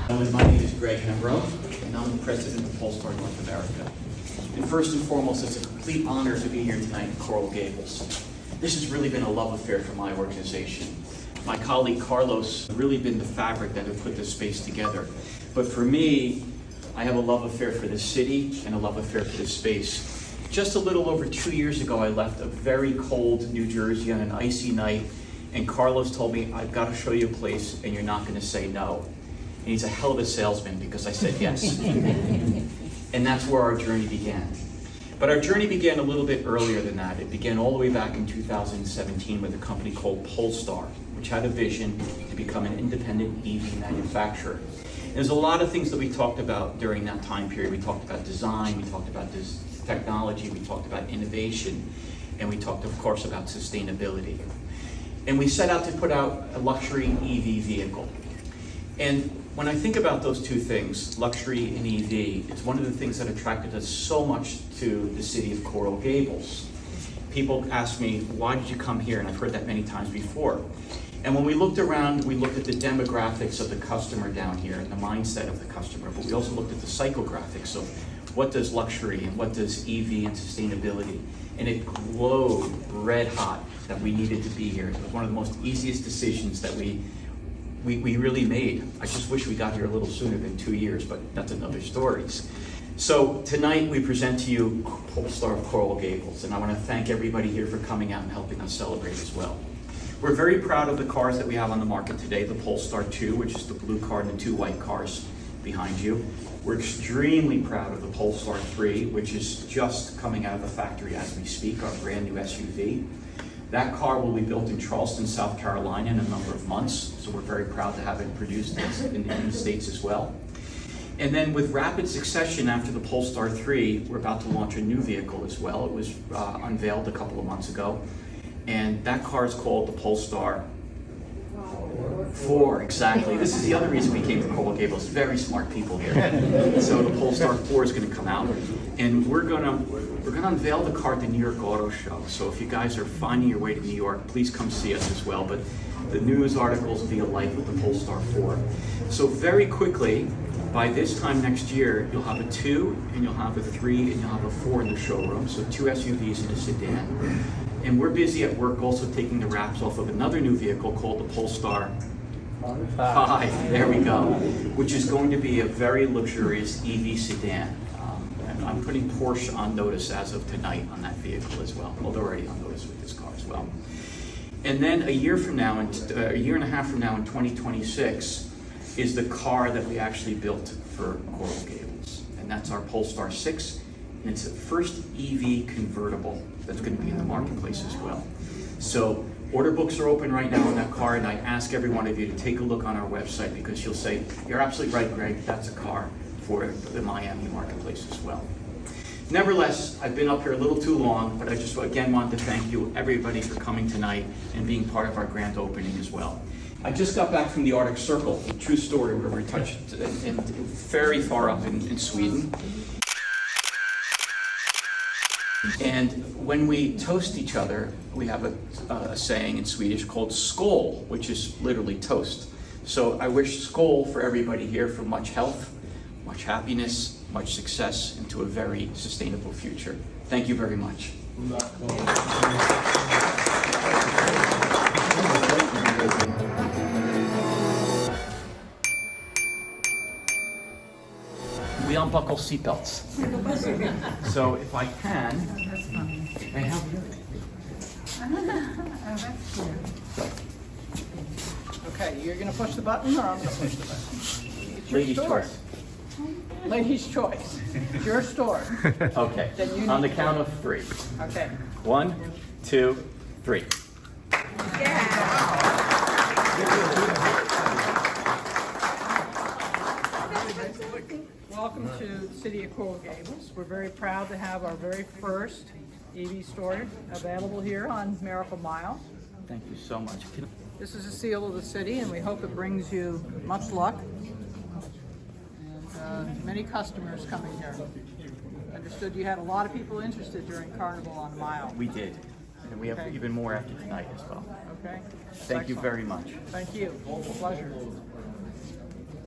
My name is Greg Hembrough, and I'm the president of Polestar North America. And first and foremost, it's a complete honor to be here tonight in Coral Gables. This has really been a love affair for my organization. My colleague Carlos has really been the fabric that have put this space together. But for me, I have a love affair for this city and a love affair for this space. Just a little over 2 years ago, I left a very cold New Jersey on an icy night, and Carlos told me, I've got to show you a place and you're not going to say no. And he's a hell of a salesman because I said yes. And that's where our journey began. But our journey began a little bit earlier than that. It began all the way back in 2017 with a company called Polestar, which had a vision to become an independent EV manufacturer. There's a lot of things that we talked about during that time period. We talked about design, we talked about technology, we talked about innovation, and we talked, of course, about sustainability. And we set out to put out a luxury EV vehicle. And when I think about those two things, luxury and EV, it's one of the things that attracted us so much to the city of Coral Gables. People ask me, why did you come here? And I've heard that many times before. And when we looked around, we looked at the demographics of the customer down here and the mindset of the customer, but we also looked at the psychographics of what does luxury and what does EV and sustainability. And it glowed red hot that we needed to be here. It was one of the most easiest decisions that we really made. I just wish we got here a little sooner than 2 years, but that's another story. So tonight we present to you Polestar of Coral Gables, and I want to thank everybody here for coming out and helping us celebrate as well. We're very proud of the cars that we have on the market today, the Polestar 2, which is the blue car, and the 2 white cars behind you. We're extremely proud of the Polestar 3, which is just coming out of the factory as we speak, our brand new SUV. That car will be built in Charleston, South Carolina in a number of months, so we're very proud to have it produced in the States as well. And then with rapid succession after the Polestar 3, we're about to launch a new vehicle as well. It was unveiled a couple of months ago, and that car is called the Polestar 4, exactly. This is the other reason we came to Coral Gables. Very smart people here. So the Polestar 4 is going to come out, and we're going to unveil the car at the New York Auto Show. So if you guys are finding your way to New York, please come see us as well. But the news articles will be alike with the Polestar 4. So very quickly, by this time next year, you'll have a 2, and you'll have a 3, and you'll have a 4 in the showroom. So 2 SUVs and a sedan. And we're busy at work also taking the wraps off of another new vehicle called the Polestar 5. There we go. Which is going to be a very luxurious EV sedan. And I'm putting Porsche on notice as of tonight on that vehicle as well. Well, they're already on notice with this car as well. And then a year and a half from now in 2026 is the car that we actually built for Coral Gables. And that's our Polestar 6. And it's the first EV convertible that's going to be in the marketplace as well. So order books are open right now on that car, and I ask every one of you to take a look on our website, because you'll say, you're absolutely right, Greg, that's a car for the Miami marketplace as well. Nevertheless, I've been up here a little too long, but I just again wanted to thank you, everybody, for coming tonight and being part of our grand opening as well. I just got back from the Arctic Circle, a true story where we touched and very far up in Sweden. And when we toast each other, we have a saying in Swedish called skål, which is literally toast. So I wish skål for everybody here for much health, much happiness, much success, and to a very sustainable future. Thank you very much. We unbuckle seatbelts. So if I can, I have Okay, you're going to push the button, or I'm going to push the button? It's your ladies' store. choice. Ladies' choice. It's your store. Okay, Then you on the need count of 3. Okay. 1, 2, 3. Welcome to the city of Coral Gables. We're very proud to have our very first EV store available here on Miracle Mile. Thank you so much. This is a seal of the city, and we hope it brings you much luck and many customers coming here. Understood you had a lot of people interested during Carnival on the Mile. We did, and we have Okay. even more after tonight as well. Okay. Thank you very much. Thank you. Pleasure.